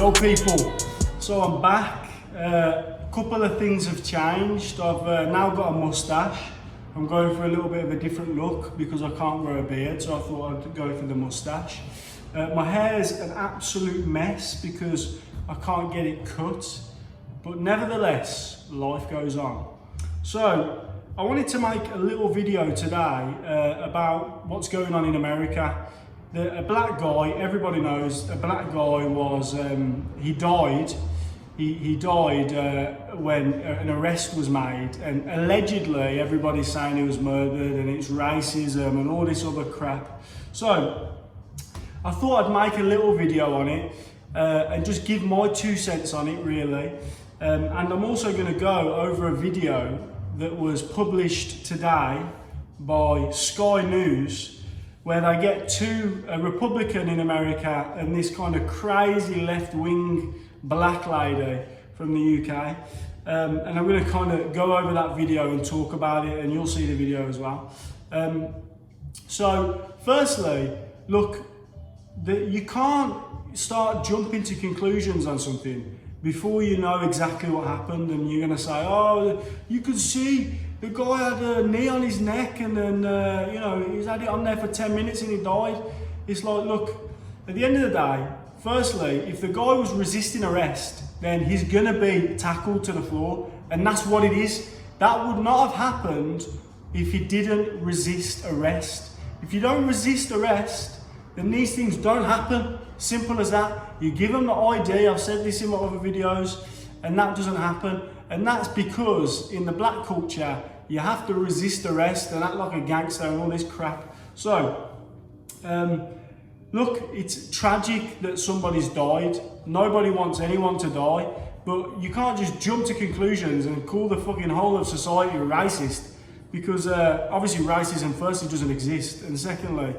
Hello people, so I'm back. A couple of things have changed. I've now got a mustache. I'm going for a little bit of a different look because I can't grow a beard, so I thought I'd go for the mustache. My hair's an absolute mess because I can't get it cut, but nevertheless, life goes on. So I wanted to make a little video today about what's going on in America. A black guy, everybody knows, a black guy was, he died. He died when an arrest was made, and allegedly everybody's saying he was murdered and it's racism and all this other crap. So I thought I'd make a little video on it and just give my 2 cents on it really. And I'm also going to go over a video that was published today by Sky News, where they get a Republican in America and this kind of crazy left-wing black lady from the UK. And I'm going to kind of go over that video and talk about it, and you'll see the video as well. So firstly, look, you can't start jumping to conclusions on something before you know exactly what happened, and you're going to say, oh, you could see the guy had a knee on his neck and then, you know, he's had it on there for 10 minutes and he died. It's like, look, at the end of the day, firstly, if the guy was resisting arrest, then he's gonna be tackled to the floor, and that's what it is. That would not have happened if he didn't resist arrest. If you don't resist arrest, then these things don't happen. Simple as that. You give them the ID, I've said this in my other videos, and that doesn't happen. And that's because in the black culture, you have to resist arrest and act like a gangster and all this crap. So, look, it's tragic that somebody's died. Nobody wants anyone to die, but you can't just jump to conclusions and call the fucking whole of society racist, because obviously racism firstly doesn't exist, and secondly,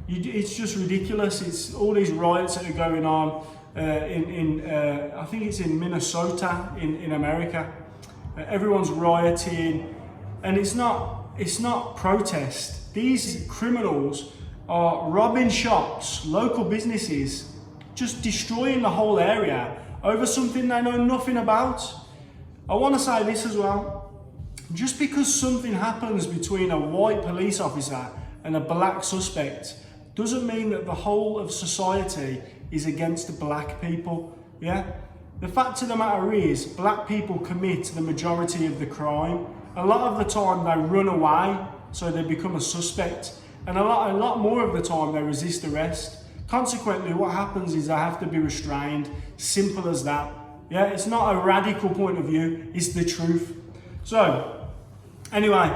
it's just ridiculous. It's all these riots that are going on. I think it's in Minnesota in America. Everyone's rioting, and it's not protest. These criminals are robbing shops, local businesses, just destroying the whole area over something they know nothing about. I want to say this as well. Just because something happens between a white police officer and a black suspect doesn't mean that the whole of society is against the black people, yeah? The fact of the matter is, black people commit the majority of the crime. A lot of the time they run away, so they become a suspect. And a lot more of the time they resist arrest. Consequently, what happens is they have to be restrained. Simple as that. Yeah, it's not a radical point of view, it's the truth. So, anyway,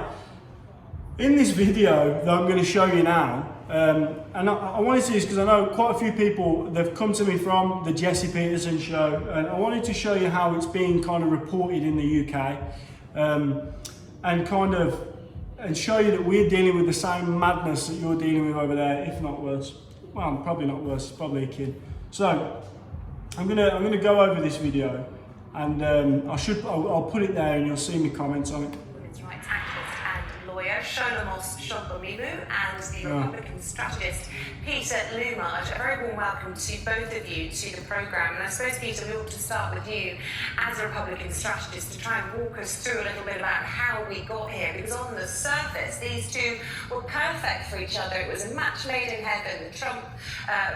in this video that I'm going to show you now, and I wanted to do this because I know quite a few people, they've come to me from the Jesse Peterson show, and I wanted to show you how it's being kind of reported in the UK, and show you that we're dealing with the same madness that you're dealing with over there, if not worse. Well, probably not worse, probably a kid. So I'm gonna go over this video, and I'll put it there and you'll see me comments on it. Rights activist and lawyer Sholomos Shombolimu and the Republican strategist Peter Lumage. A very warm welcome to both of you to the programme. And I suppose, Peter, we ought to start with you as a Republican strategist to try and walk us through a little bit about how we got here. Because on the surface, these two were perfect for each other. It was a match made in heaven. The Trump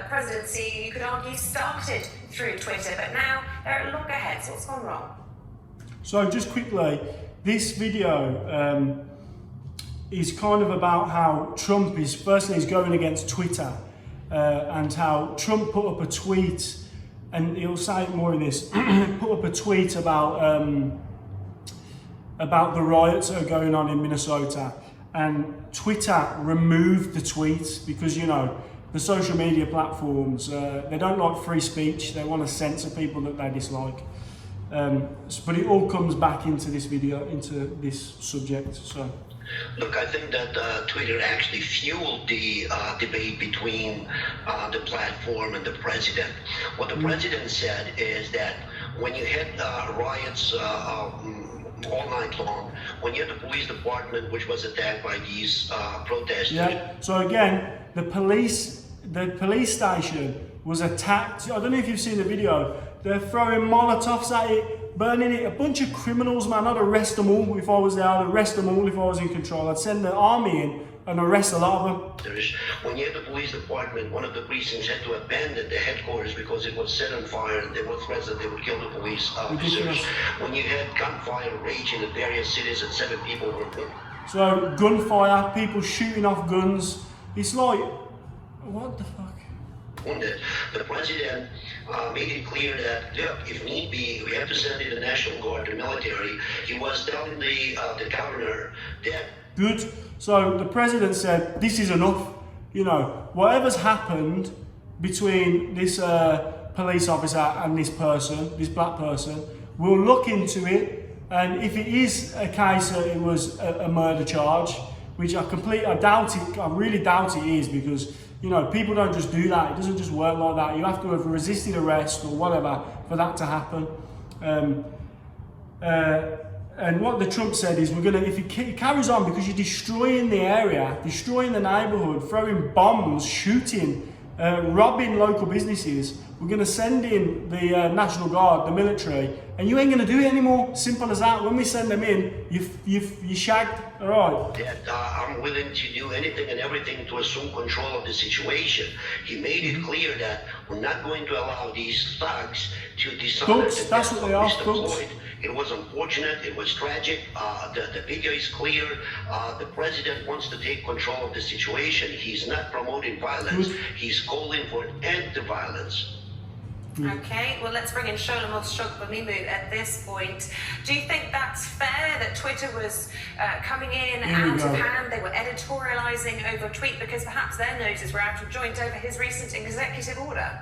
presidency, you could argue, started through Twitter, but now they're at loggerheads. What's gone wrong? So just quickly, this video is kind of about how Trump is, firstly, he's going against Twitter, and how Trump put up a tweet, and he'll say more in this, put up a tweet about the riots that are going on in Minnesota, and Twitter removed the tweet because, you know, the social media platforms, they don't like free speech, they want to censor people that they dislike. But it all comes back into this video, into this subject. So, look, I think that Twitter actually fueled the debate between the platform and the president. What the president said is that when you had riots all night long, when you had the police department which was attacked by these protesters. Yeah. So again, the police station was attacked. I don't know if you've seen the video. They're throwing Molotovs at it, burning it. A bunch of criminals, man. I'd arrest them all if I was there. I'd arrest them all if I was in control. I'd send the army in and arrest a lot of them. When you had the police department, one of the precincts had to abandon the headquarters because it was set on fire and there were threats that they would kill the police officers. When you had gunfire raging in various cities and 7 people were killed. So gunfire, people shooting off guns. It's like, what the fuck? The president made it clear that, look, if need be, we have to send in the National Guard, the military. He was telling the governor that... Good. So the president said, this is enough. You know, whatever's happened between this police officer and this person, this black person, we'll look into it. And if it is a case that it was a murder charge, which I doubt it, I really doubt it is, because, you know, people don't just do that. It doesn't just work like that. You have to have resisted arrest or whatever for that to happen. And what the Trump said is, we're gonna, if it carries on, because you're destroying the area, destroying the neighborhood, throwing bombs, shooting, robbing local businesses, we're gonna send in the National Guard, the military, and you ain't gonna do it anymore. Simple as that. When we send them in, you shagged. All right. That I'm willing to do anything and everything to assume control of the situation. He made it clear that we're not going to allow these thugs to dishonor the That's what they are, thugs. Floyd. It was unfortunate, it was tragic, the video is clear, the president wants to take control of the situation. He's not promoting violence, he's calling for an end to violence. Okay, well, let's bring in Sholomos Shogbamimu at this point. Do you think that's fair that Twitter was coming in out of hand? They were editorializing over a tweet because perhaps their noses were out of joint over his recent executive order?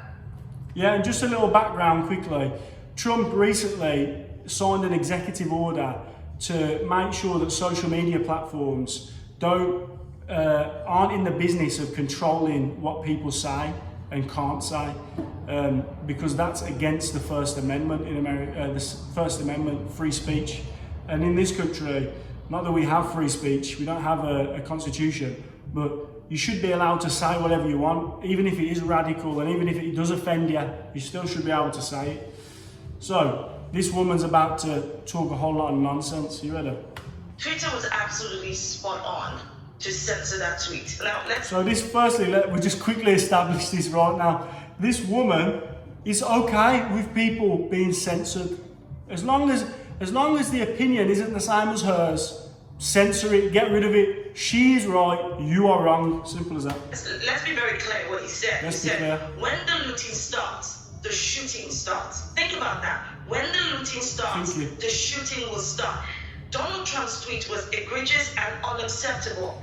Yeah, and just a little background quickly. Trump recently signed an executive order to make sure that social media platforms aren't in the business of controlling what people say and can't say, because that's against the First Amendment in America, the First Amendment, free speech. And in this country, not that we have free speech, we don't have a constitution, but you should be allowed to say whatever you want, even if it is radical and even if it does offend you, you still should be able to say it. So, this woman's about to talk a whole lot of nonsense. You ready? Twitter was absolutely spot on to censor that tweet. Now, So this, firstly, we'll just quickly establish this right now. This woman is okay with people being censored. As long as the opinion isn't the same as hers, censor it, get rid of it. She's right, you are wrong. Simple as that. Let's be very clear what he said. Let's he be said, clear. when the looting starts, the shooting starts. Think about that. When the looting starts, the shooting will start. Donald Trump's tweet was egregious and unacceptable.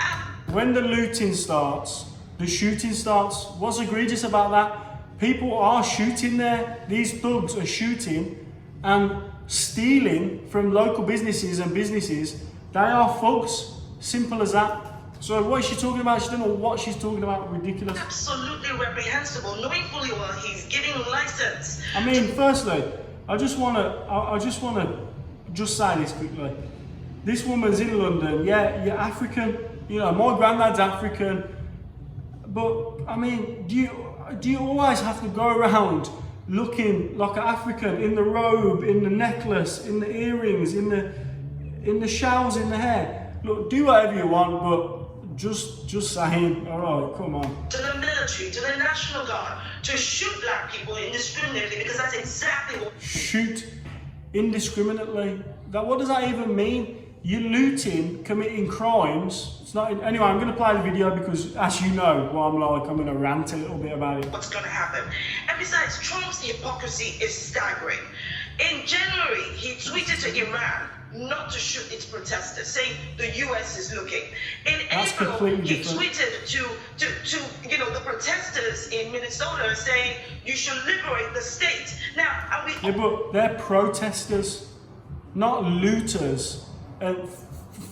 When the looting starts, the shooting starts. What's egregious about that? People are shooting there. These thugs are shooting and stealing from local businesses and businesses. They are thugs. Simple as that. So what is she talking about? She doesn't know what she's talking about. Ridiculous. Absolutely reprehensible, knowing fully well he's giving license. I mean, firstly, I just want to say this quickly. This woman's in London. Yeah, you're African. You know, my granddad's African. But I mean, do you always have to go around looking like an African in the robe, in the necklace, in the earrings, in the shells in the hair? Look, do whatever you want, but just saying, all right, come on. To the military, to the National Guard, to shoot black people indiscriminately, because that's exactly what... Shoot indiscriminately? What does that even mean? You're looting, committing crimes. It's not. Anyway, I'm going to play the video because, as you know, what I'm like, I'm going to rant a little bit about it. What's going to happen? And besides, Trump's hypocrisy is staggering. In January, he tweeted to Iran not to shoot its protesters, saying the U.S. is looking. In April, he tweeted to the protesters in Minnesota, saying you should liberate the state. Now, are we? Yeah, but they're protesters, not looters,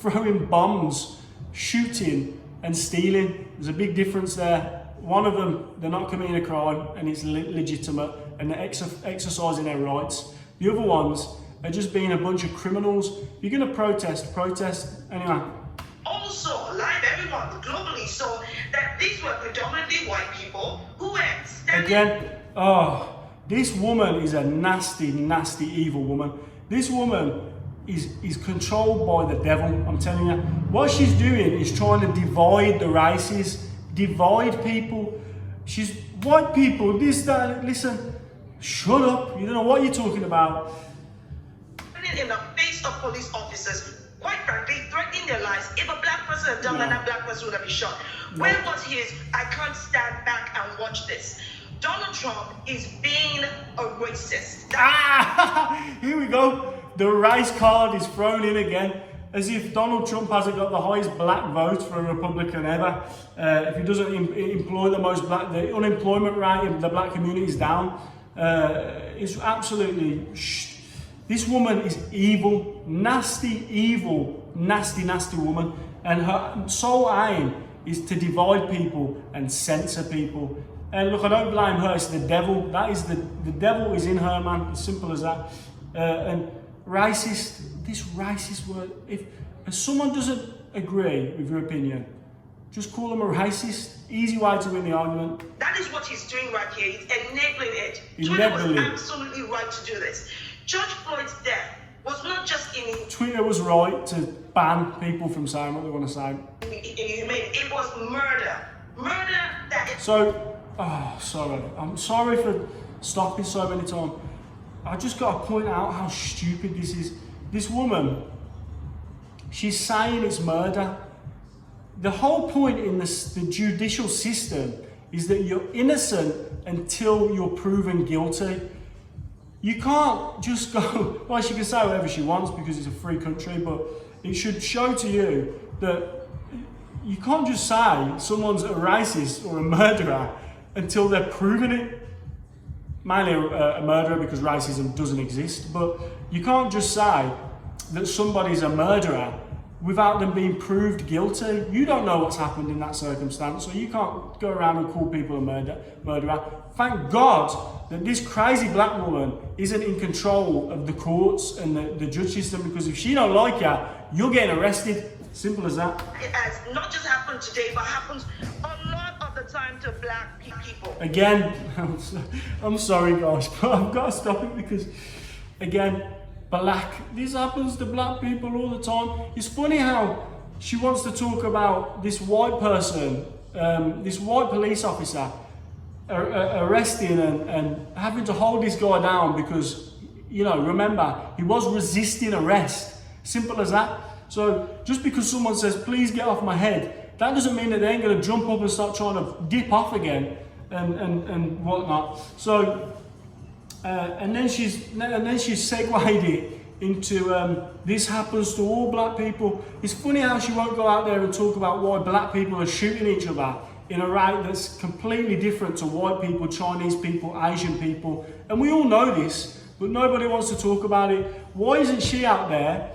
throwing bombs, shooting and stealing. There's a big difference there. One of them, they're not committing a crime and it's legitimate and they're exercising their rights. The other ones are just being a bunch of criminals. If you're going to protest. Anyway. Also, live everyone globally saw that these were predominantly white people who were Again, oh, this woman is a nasty, nasty, evil woman. This woman is controlled by the devil, I'm telling you. What she's doing is trying to divide the races, divide people. She's white people, this, that, listen, shut up, you don't know what you're talking about. In the face of police officers, quite frankly, threatening their lives. If a black person had done that, that black person would have been shot. No. Where was his, I can't stand back and watch this? Donald Trump is being a racist. Here we go. The race card is thrown in again, as if Donald Trump hasn't got the highest black vote for a Republican ever. If he doesn't employ the most black, the unemployment rate in the black community is down. It's absolutely, this woman is evil, nasty, evil, nasty, nasty woman. And her sole aim is to divide people and censor people. And look, I don't blame her, it's the devil. That is the devil is in her, man, as simple as that. And racist, this racist word, if someone doesn't agree with your opinion, just call them a racist. Easy way to win the argument. That is what he's doing right here. He's enabling it. Enabling. Twitter was absolutely right to do this. George Floyd's death was not just Twitter was right to ban people from saying what they want to say. inhumane. It was murder. Murder that... So, oh, sorry. I'm sorry for stopping so many times. I just got to point out how stupid this is. This woman, she's saying it's murder. The whole point in the judicial system is that you're innocent until you're proven guilty. You can't just go, well, she can say whatever she wants because it's a free country, but it should show to you that you can't just say someone's a racist or a murderer until they're proven it. Mainly a murderer because racism doesn't exist, but you can't just say that somebody's a murderer without them being proved guilty. You don't know what's happened in that circumstance, so you can't go around and call people a murderer. Thank God that this crazy black woman isn't in control of the courts and the judge system, because if she don't like you, you're getting arrested. Simple as that. It has not just happened today, but happens a lot of the time to black people. Again, I'm sorry guys, but I've got to stop it because, again, this happens to black people all the time. It's funny how she wants to talk about this white person, this white police officer arresting and having to hold this guy down because, you know, remember, he was resisting arrest. Simple as that. So just because someone says, please get off my head, that doesn't mean that they ain't going to jump up and start trying to dip off again and whatnot. So, and then she's segued it into this happens to all black people. It's funny how she won't go out there and talk about why black people are shooting each other in a rate that's completely different to white people, Chinese people, Asian people. And we all know this, but nobody wants to talk about it. Why isn't she out there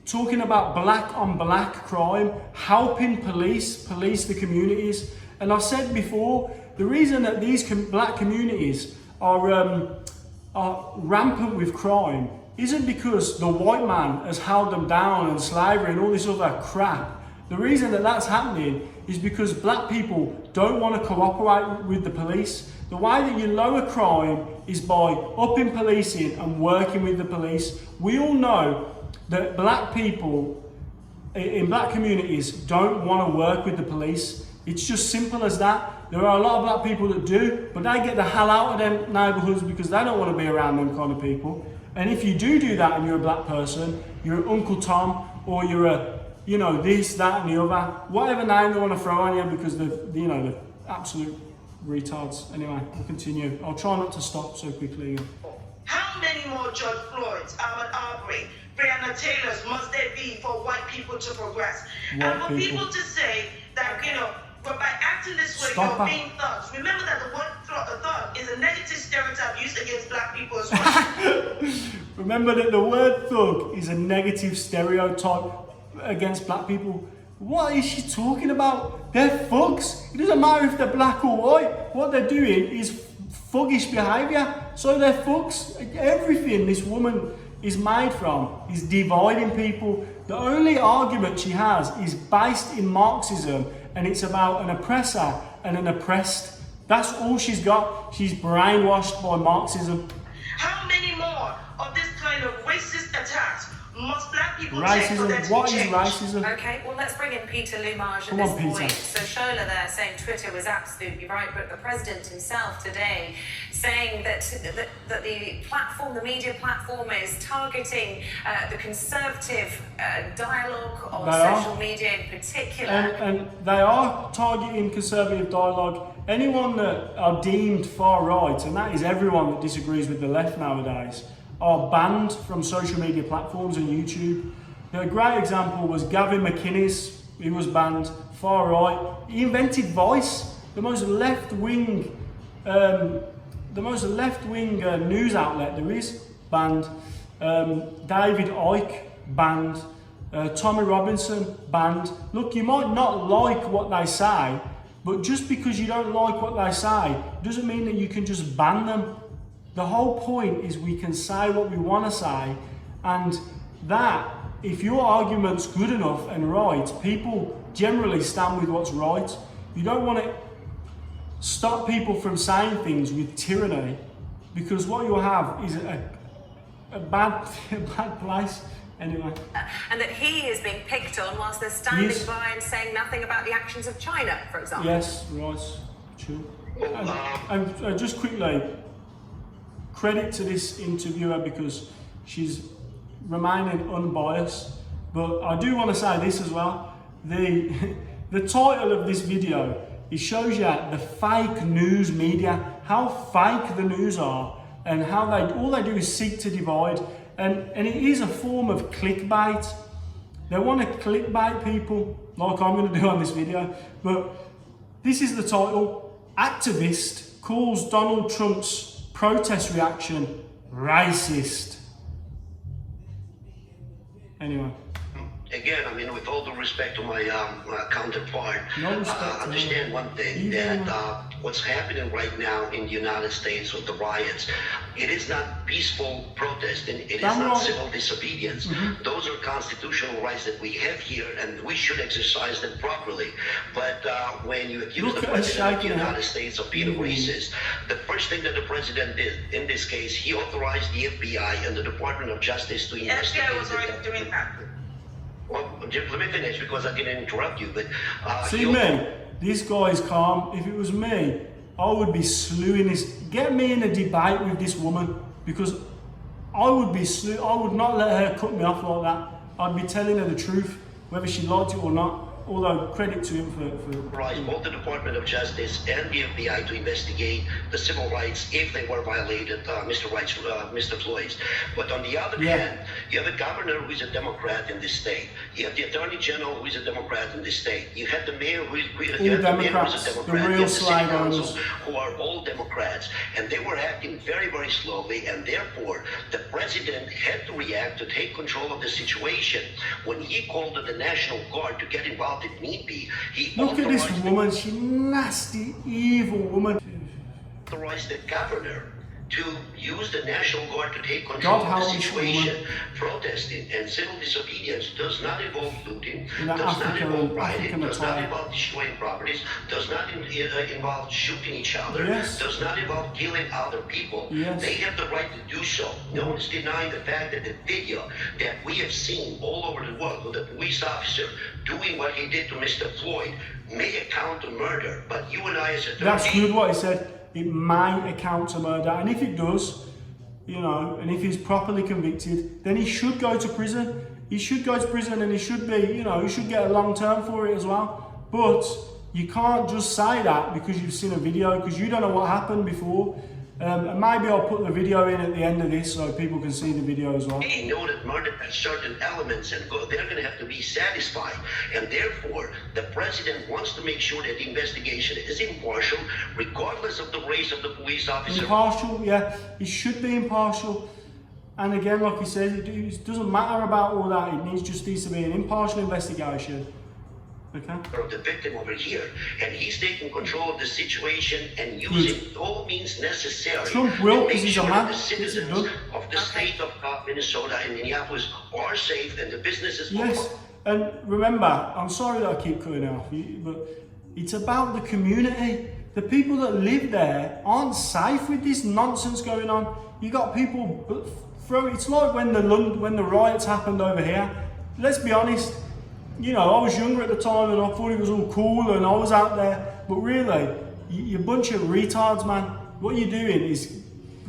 talking about black on black crime, helping police the communities? And I've said before, the reason that these black communities are rampant with crime isn't because the white man has held them down and slavery and all this other crap. The reason that that's happening is because black people don't want to cooperate with the police. The way that you lower crime is by upping policing and working with the police. We all know that black people in black communities don't want to work with the police. It's just simple as that. There are a lot of black people that do, but they get the hell out of them neighbourhoods because they don't want to be around them kind of people. And if you do that and you're a black person, you're an Uncle Tom, or you're a, you know, this, that and the other, whatever name they want to throw on you because the absolute retards. Anyway, we'll continue. I'll try not to stop so quickly. How many more George Floyds, Ahmaud Arbery, Breonna Taylors must there be for white people to progress? And for people to say that, you know, but by acting this way, you're being thugs. Remember that the word thug is a negative stereotype used against black people as well. Remember that the word thug is a negative stereotype against black people. What is she talking about? They're thugs. It doesn't matter if they're black or white. What they're doing is thuggish behaviour. So they're thugs. Everything this woman is made from is dividing people. The only argument she has is based in Marxism, and it's about an oppressor and an oppressed. That's all she's got. She's brainwashed by Marxism. How many more of this kind of racist attacks must black people take for there Racism. to What be is change? racism? Okay, well, let's bring in Peter Lumage Come at on, this Peter. point. So Shola there saying Twitter was absolutely right, but the president himself today saying that the platform, the media platform, is targeting the conservative dialogue on social media in particular. And they are targeting conservative dialogue. Anyone that are deemed far right, and that is everyone that disagrees with the left nowadays, are banned from social media platforms and YouTube. A great example was Gavin McInnes. He was banned, far right. He invented Vice, the most left-wing news outlet there is, banned. David Icke, banned. Tommy Robinson, banned. Look, you might not like what they say, but just because you don't like what they say doesn't mean that you can just ban them. The whole point is we can say what we want to say, and that, if your argument's good enough and right, people generally stand with what's right. You don't want to stop people from saying things with tyranny, because what you'll have is a bad place. Anyway. And that he is being picked on whilst they're standing by and saying nothing about the actions of China, for example. Yes, right, true. And just quickly, credit to this interviewer because she's remaining unbiased. But I do want to say this as well. The title of this video, it shows you the fake news media, how fake the news are, and how all they do is seek to divide. And it is a form of clickbait. They want to clickbait people, like I'm going to do on this video. But this is the title: Activist calls Donald Trump's protest reaction racist. Anyway. Again, I mean, with all due respect to my counterpart, No respect understand one thing, that what's happening right now in the United States with the riots, it is not peaceful protesting, it is not civil disobedience. Those are constitutional rights that we have here, and we should exercise them properly. But when you accuse the President of the United States of being a racist, the first thing that the President did, in this case, he authorized the FBI and the Department of Justice to investigate. FBI was already doing that. Well, just let me finish because I didn't interrupt you. But see me, this guy is calm. If it was me, I would be slewing this. Get me in a debate with this woman, because I would be I would not let her cut me off like that. I'd be telling her the truth, whether she liked it or not. Although credit to him for both the Department of Justice and the FBI to investigate the civil rights if they were violated, Mr. Floyd's. But on the other hand, you have a governor who is a Democrat in this state. You have the Attorney General who is a Democrat in this state. You have the mayor who is a Democrat. The real slave owners, who are all Democrats, and they were acting very, very slowly, and therefore the president had to react to take control of the situation. When he called on the National Guard to get involved if need be, he look at this woman, she nasty, evil woman. Authorized the governor to use the National Guard to take control of the situation. Protesting and civil disobedience does not involve looting, does not involve rioting, does not involve destroying properties, does not involve shooting each other, does not involve killing other people. They have the right to do so. No one's denying the fact that the video that we have seen all over the world with the police officer doing what he did to Mr. Floyd may account to murder, but you and I as attorneys... That's good what he said. It may account to murder, and if it does, you know, and if he's properly convicted, then he should go to prison. He should go to prison, and he should be, you know, he should get a long term for it as well. But you can't just say that because you've seen a video, because you don't know what happened before. And maybe I'll put the video in at the end of this so people can see the video as well. They know that murder has certain elements, and they're going to have to be satisfied. And therefore, the president wants to make sure that the investigation is impartial, regardless of the race of the police officer. Impartial, yeah. It should be impartial. And again, like he says, it doesn't matter about all that. It needs to be an impartial investigation. Okay. Of the victim over here, and he's taking control of the situation and using all means necessary. Trump will, because he's a man. The citizens of the state of Minnesota and Minneapolis are safe, and the businesses. Yes, and remember, I'm sorry that I keep cutting off you, but it's about the community. the people that live there aren't safe with this nonsense going on. You got people it's like when the riots happened over here. Let's be honest, you know, I was younger at the time and I thought it was all cool and I was out there, but really, you're a bunch of retards, man. What you're doing is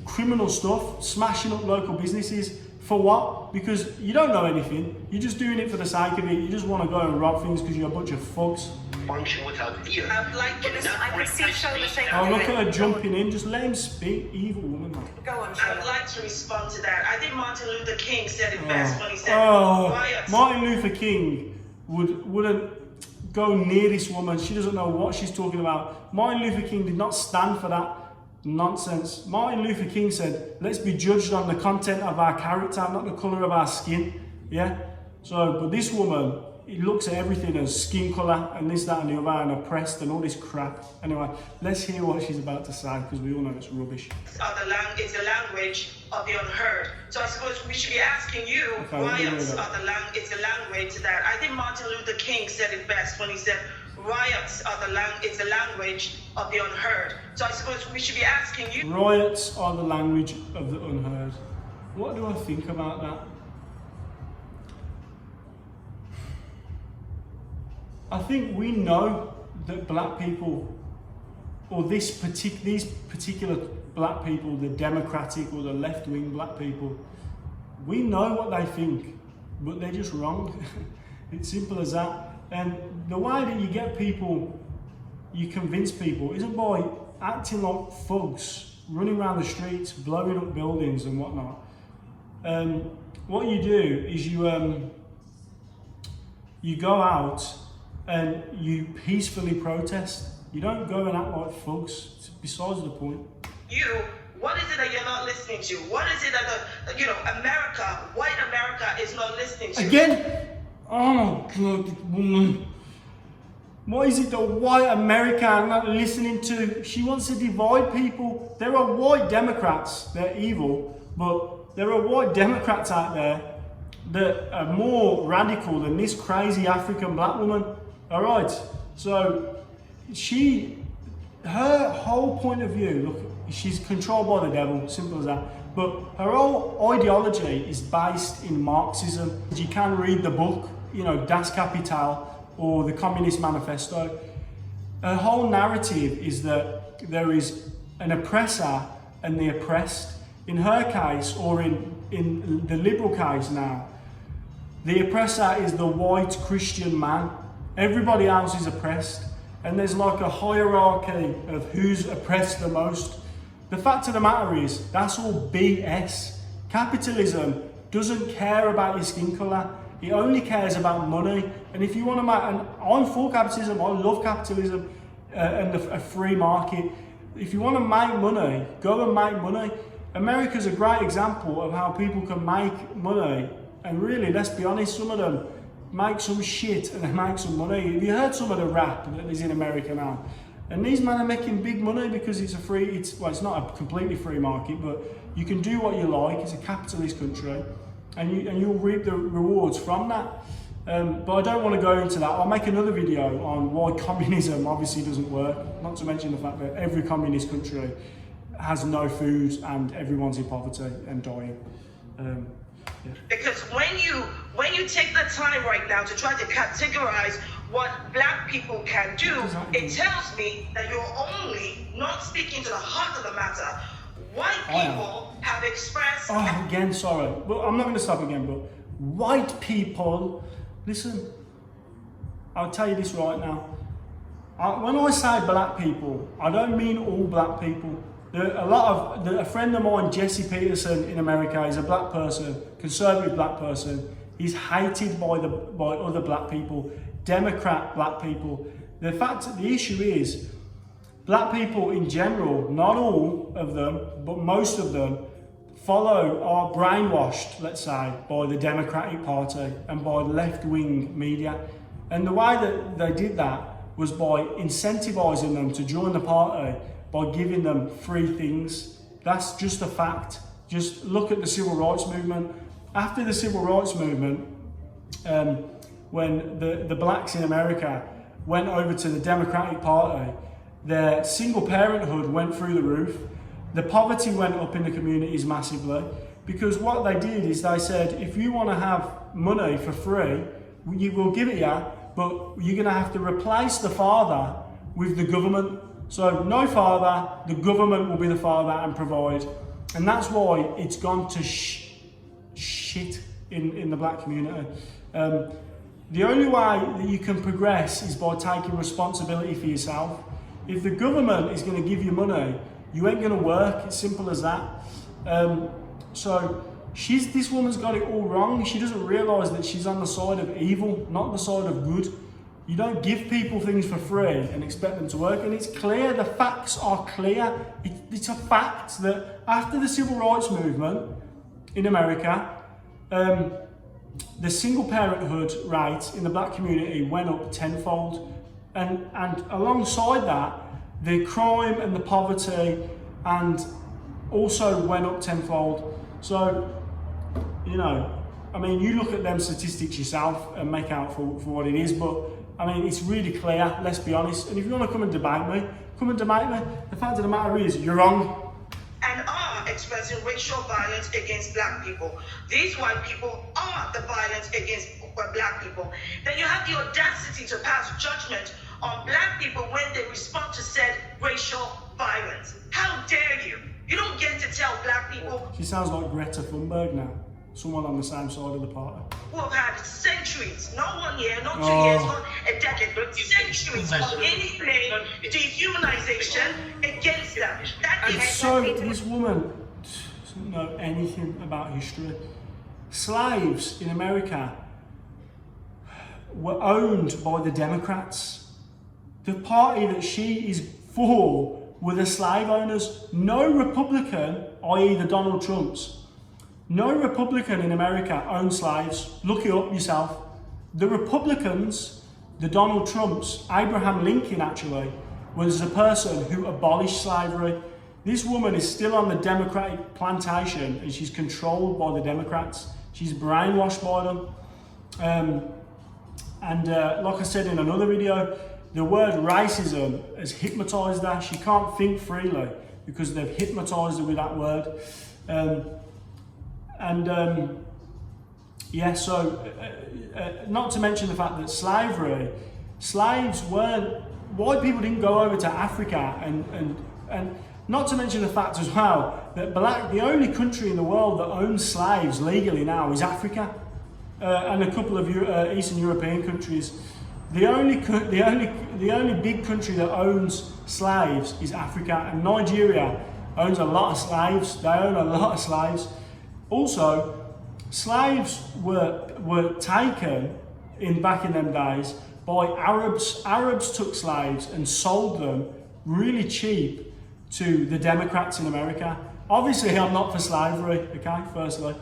criminal stuff, smashing up local businesses. For what? Because you don't know anything. You're just doing it for the sake of it. You just want to go and rob things because you're a bunch of fucks. Function without fear. I'd like to I can see Shola shaking. Oh, look at her jumping in. Just let him speak. Evil woman, man. Go on, I'd Shola. like to respond to that. I think Martin Luther King said it best when he said, riots. Martin Luther King wouldn't go near this woman. She doesn't know what she's talking about. Martin Luther King did not stand for that nonsense. Martin Luther King said, let's be judged on the content of our character, not the colour of our skin. Yeah? So, but this woman, it looks at everything as skin colour and this, that and the other and oppressed and all this crap. Anyway, let's hear what she's about to say because we all know it's rubbish. It's the language of the unheard. So I suppose we should be asking you, riots are the language that I think Martin Luther King said it best when he said, riots are it's the language of the unheard. So I suppose we should be asking you. Riots are the language of the unheard. What do I think about that? I think we know that black people, or these particular black people, the democratic or the left-wing black people, we know what they think, but they're just wrong. It's simple as that. And the way that you get people, you convince people, isn't by acting like thugs, running around the streets, blowing up buildings and whatnot. What you do is you go out and you peacefully protest. You don't go and act like thugs. It's besides the point. What is it that you're not listening to? What is it that America, white America, is not listening to? Again. Oh God, woman. What is it that white America are not listening to? She wants to divide people. There are white Democrats, they're evil, but there are white Democrats out there that are more radical than this crazy African black woman. Alright, so her whole point of view, look, she's controlled by the devil, simple as that. But her whole ideology is based in Marxism. You can read the book, Das Kapital or the Communist Manifesto. Her whole narrative is that there is an oppressor and the oppressed. In her case, or in the liberal case now, the oppressor is the white Christian man. Everybody else is oppressed. And there's like a hierarchy of who's oppressed the most. The fact of the matter is, that's all BS. Capitalism doesn't care about your skin colour. It only cares about money. And if you want to make, and I'm for capitalism, I love capitalism and a free market. If you want to make money, go and make money. America's a great example of how people can make money. And really, let's be honest, some of them make some shit and they make some money. Have you heard some of the rap that is in America now? And these men are making big money because it's it's not a completely free market, but you can do what you like. It's a capitalist country, and you'll reap the rewards from that. But I don't want to go into that. I'll make another video on why communism obviously doesn't work. Not to mention the fact that every communist country has no food and everyone's in poverty and dying. Yeah. Because when you take the time right now to try to categorize what black people can do, it tells me that you're only not speaking to the heart of the matter. White people have expressed... Oh, again, sorry. But I'm not going to stop again, but white people... Listen, I'll tell you this right now. When I say black people, I don't mean all black people. A friend of mine, Jesse Peterson in America, is a black person, conservative black person. He's hated by other black people, Democrat black people. The issue is, black people in general, not all of them, but most of them, are brainwashed, let's say, by the Democratic Party and by left-wing media. And the way that they did that was by incentivizing them to join the party by giving them free things. That's just a fact. Just look at the civil rights movement. After the civil rights movement, when the blacks in America went over to the Democratic Party, their single parenthood went through the roof. The poverty went up in the communities massively, because what they did is they said, if you want to have money for free, we will give it you, but you're going to have to replace the father with the government. So no father, the government will be the father and provide. And that's why it's gone to shit in the black community. The only way that you can progress is by taking responsibility for yourself. If the government is going to give you money, you ain't going to work. It's simple as that. So this woman's got it all wrong. She doesn't realise that she's on the side of evil, not the side of good. You don't give people things for free and expect them to work. And it's clear, the facts are clear. It's a fact that after the civil rights movement in America, the single parenthood rate in the black community went up tenfold. And alongside that, the crime and the poverty and also went up tenfold. So, you know, I mean, you look at them statistics yourself and make out for what it is, but I mean, it's really clear, let's be honest. And if you want to come and debate me, come and debate me. The fact of the matter is, you're wrong. And are expressing racial violence against black people. These white people are the violence against black people. Then you have the audacity to pass judgment on black people when they respond to said racial violence. How dare you? You don't get to tell black people. She sounds like Greta Thunberg now. Someone on the same side of the party. Who have had centuries, not 1 year, not 2 years, not a decade, but centuries of any plain dehumanization against them. That is so this woman doesn't know anything about history. Slaves in America were owned by the Democrats. The party that she is for were the slave owners. No Republican, i.e. the Donald Trumps, no Republican in America owned slaves. Look it up yourself. The Republicans, the Donald Trumps, Abraham Lincoln actually, was the person who abolished slavery. This woman is still on the Democratic plantation and she's controlled by the Democrats. She's brainwashed by them. Like I said in another video, the word racism has hypnotised her. She can't think freely because they've hypnotised her with that word. Not to mention the fact that slaves weren't, white people didn't go over to Africa, and not to mention the fact as well that the only country in the world that owns slaves legally now is Africa, and a couple of Eastern European countries. The only big country that owns slaves is Africa, and Nigeria owns a lot of slaves. They own a lot of slaves. Also, slaves were taken back in them days by Arabs. Arabs took slaves and sold them really cheap to the Democrats in America. Obviously, I'm not for slavery, okay, firstly,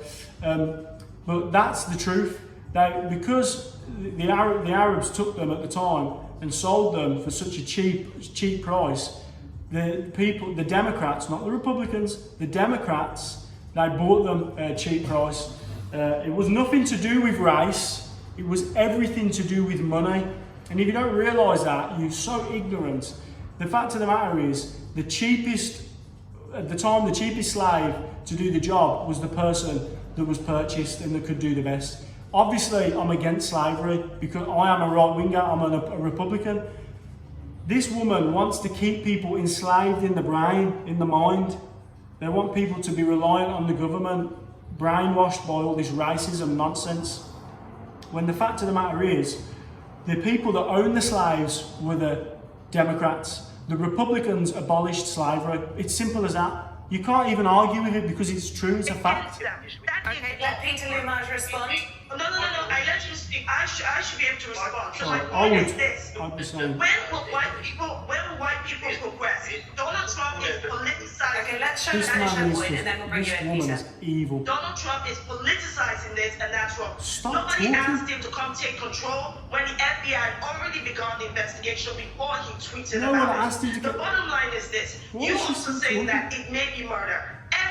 but that's the truth. Because the Arabs took them at the time and sold them for such a cheap price, the Democrats, not the Republicans, the Democrats, they bought them at a cheap price. It was nothing to do with race, it was everything to do with money. And if you don't realise that, you're so ignorant. The fact of the matter is, at the time, the cheapest slave to do the job was the person that was purchased and that could do the best. Obviously, I'm against slavery because I am a right-winger, I'm a Republican. This woman wants to keep people enslaved in the brain, in the mind. They want people to be reliant on the government, brainwashed by all this racism nonsense. When the fact of the matter is, the people that own the slaves were the Democrats. The Republicans abolished slavery. It's simple as that. You can't even argue with it because it's true, it's a fact. Okay, let Peter Lumaj respond. No, I let you speak. I should be able to respond. So my I point would. is this. I'd be saying. When will white people progress? Donald Trump is politicizing. Okay, let's show This the man is point and then we'll bring this you in, woman Peter. is evil. Donald Trump is politicizing this, and that's wrong. Stop Nobody talking. asked him to come take control when the FBI had already begun the investigation before he tweeted No one about asked him to it. The get- bottom line is this. Why You is she also still saying talking? that it may be murder.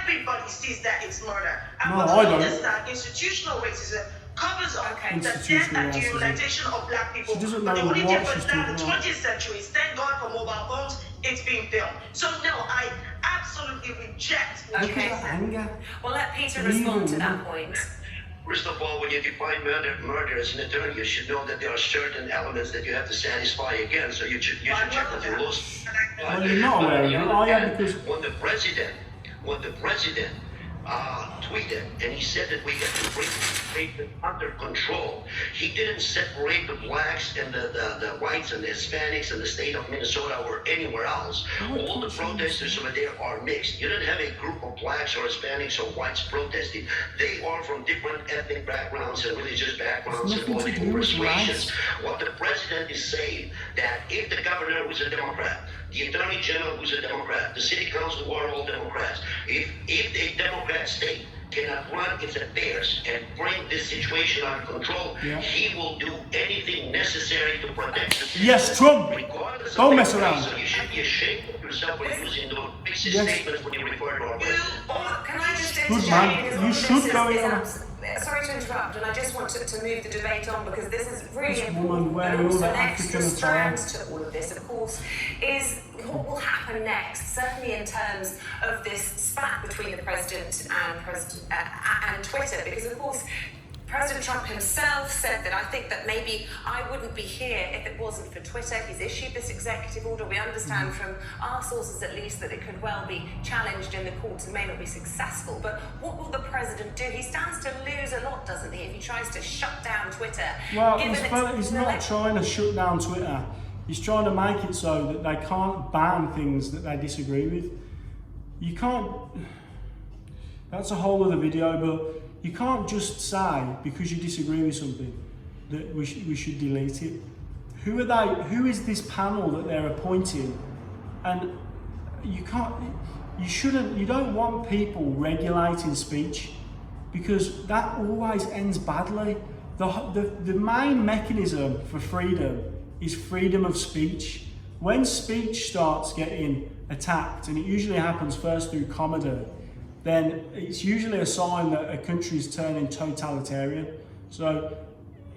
Everybody sees that it's murder. And No, what I you don't. understand, institutional racism covers up Okay. the death Institutional and racism. dehumanization of black people. She doesn't But the know only what difference she's now in the talking about. 20th century is thank God for mobile phones, it's being filmed. So no, I absolutely reject. Okay. Anger. Well, let Peter respond to that point. First of all, when you define murder as an attorney, you should know that there are certain elements that you have to satisfy again. So you should check with your laws. Well, you're not aware of it, are you? Because when the president tweeted and he said that we have to bring it under control, he didn't separate the blacks and the whites and the Hispanics in the state of Minnesota or anywhere else. All the protesters over there are mixed. You don't have a group of blacks or Hispanics or whites protesting. They are from different ethnic backgrounds and religious backgrounds and political persuasions. What the president is saying, that if the governor who's a Democrat, the attorney general who's a Democrat, the city council who are all Democrats, if a Democrat state cannot run its affairs and bring this situation under control, he will do anything necessary to protect the city. yes, Trump. Regardless Don't of mess the around. So you should be ashamed of yourself when using those basic statements when you refer to our president. Can I just Good man. You should go in. Sorry to interrupt, and I just want to move the debate on because this is really This important. woman wearing And all also that an extra African attire. strand to all of this, of course, is what will happen next, certainly in terms of this spat between the president and Twitter, because of course President Trump himself said that I think that maybe I wouldn't be here if it wasn't for Twitter. He's issued this executive order. We understand from our sources at least that it could well be challenged in the courts and may not be successful. But what will the president do? He stands to lose a lot, doesn't he, if he tries to shut down Twitter? Well, he's not trying to shut down Twitter. He's trying to make it so that they can't ban things that they disagree with. You can't... That's a whole other video, but you can't just say, because you disagree with something, that we should delete it. Who are they? Who is this panel that they're appointing? And you don't want people regulating speech, because that always ends badly. The main mechanism for freedom is freedom of speech. When speech starts getting attacked, and it usually happens first through comedy, then it's usually a sign that a country is turning totalitarian. So,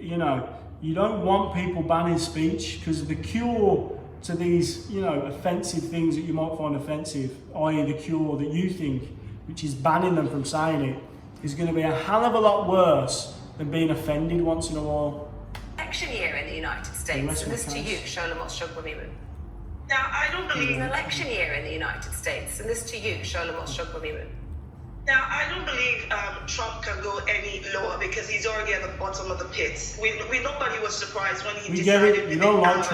you don't want people banning speech, because the cure to these, offensive things that you might find offensive, i.e. the cure that you think, which is banning them from saying it, is going to be a hell of a lot worse than being offended once in a while. Election year in the United States, and this to you, Sholomos Shogbamimu. Now, I don't believe... An election year in the United States, and this to you, Sholomos Shogbamimu. Now, I don't believe Trump can go any lower because he's already at the bottom of the pit. Nobody was surprised when he decided within hours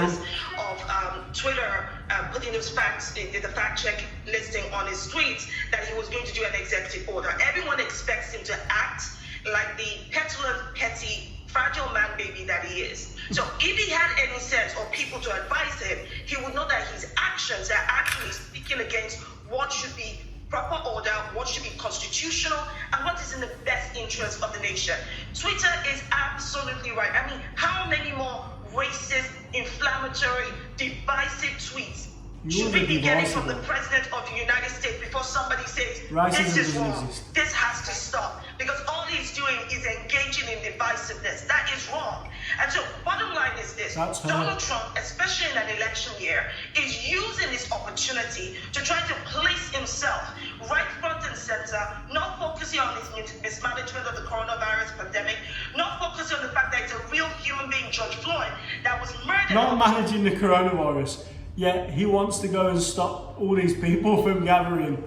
of Twitter putting those facts, the fact check listing on his tweets, that he was going to do an executive order. Everyone expects him to act like the petulant, petty, fragile man baby that he is. So if he had any sense or people to advise him, he would know that his actions are actually speaking against what should be proper order, what should be constitutional, and what is in the best interest of the nation. Twitter is absolutely right. I mean, how many more racist, inflammatory, divisive tweets should we be getting from the President of the United States before somebody says, this is wrong, this has to stop? Because all he's doing is engaging in divisiveness. That is wrong. And so, bottom line is this. Donald Trump, especially in an election year, is using this opportunity to try to place himself right front and center, not focusing on his mismanagement of the coronavirus pandemic, not focusing on the fact that it's a real human being, George Floyd, that was murdered. Not managing the coronavirus. Yet he wants to go and stop all these people from gathering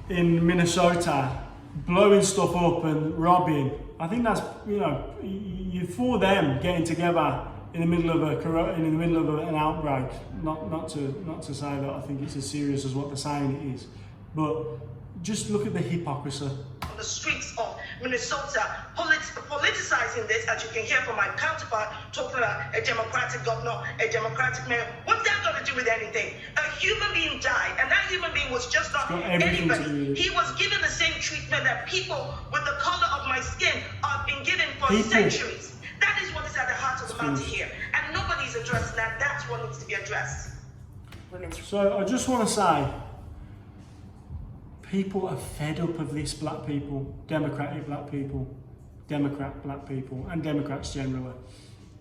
in Minnesota, blowing stuff up and robbing. I think that's, you for them getting together in the middle of an outbreak. Not to say that I think it's as serious as what they're saying it is, but just look at the hypocrisy. On the streets of Minnesota, politicizing this, as you can hear from my counterpart, talking about a Democratic governor, a Democratic mayor. What's that got to do with anything? A human being died, and that human being was just not anybody. He was given the same treatment that people with the color of my skin have been given for centuries. That is what is at the heart of the matter here, and nobody's addressing that. That's what needs to be addressed. So I just want to say, people are fed up of this black people, Democratic black people, Democrat black people, and Democrats generally.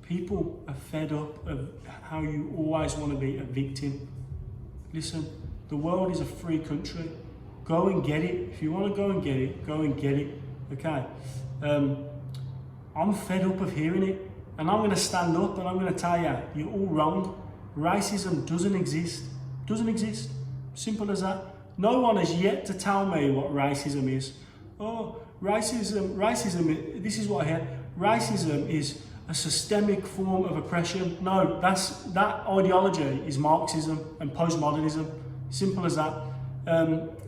People are fed up of how you always want to be a victim. listen, the world is a free country. Go and get it. If you want to go and get it, go and get it. Okay. I'm fed up of hearing it, and I'm going to stand up and I'm going to tell you, you're all wrong. Racism doesn't exist. Doesn't exist. Simple as that. No one has yet to tell me what racism is. Oh, racism, this is what I hear. Racism is a systemic form of oppression. No, that ideology is Marxism and postmodernism. Simple as that.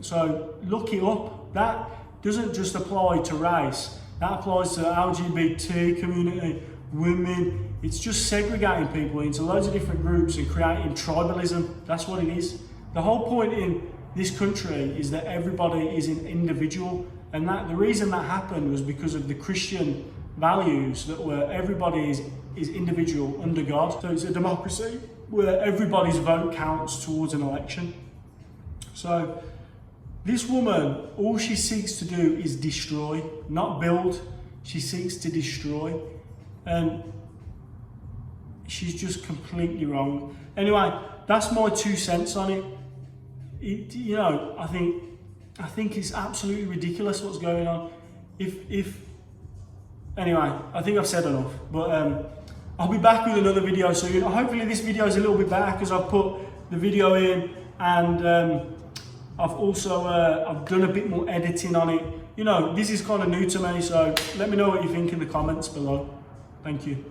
So look it up. That doesn't just apply to race. That applies to the LGBT community, women. It's just segregating people into loads of different groups and creating tribalism. That's what it is. The whole point in this country is that everybody is an individual, and that the reason that happened was because of the Christian values that were everybody is individual under God. So it's a democracy where everybody's vote counts towards an election. So this woman, all she seeks to do is destroy, not build. She seeks to destroy, and she's just completely wrong. Anyway, that's my 2 cents on it. You know, I think it's absolutely ridiculous what's going on. Anyway, I think I've said enough, but I'll be back with another video soon. Hopefully this video is a little bit better because I've put the video in, and I've also I've done a bit more editing on it. You know, this is kind of new to me, so let me know what you think in the comments below. Thank you.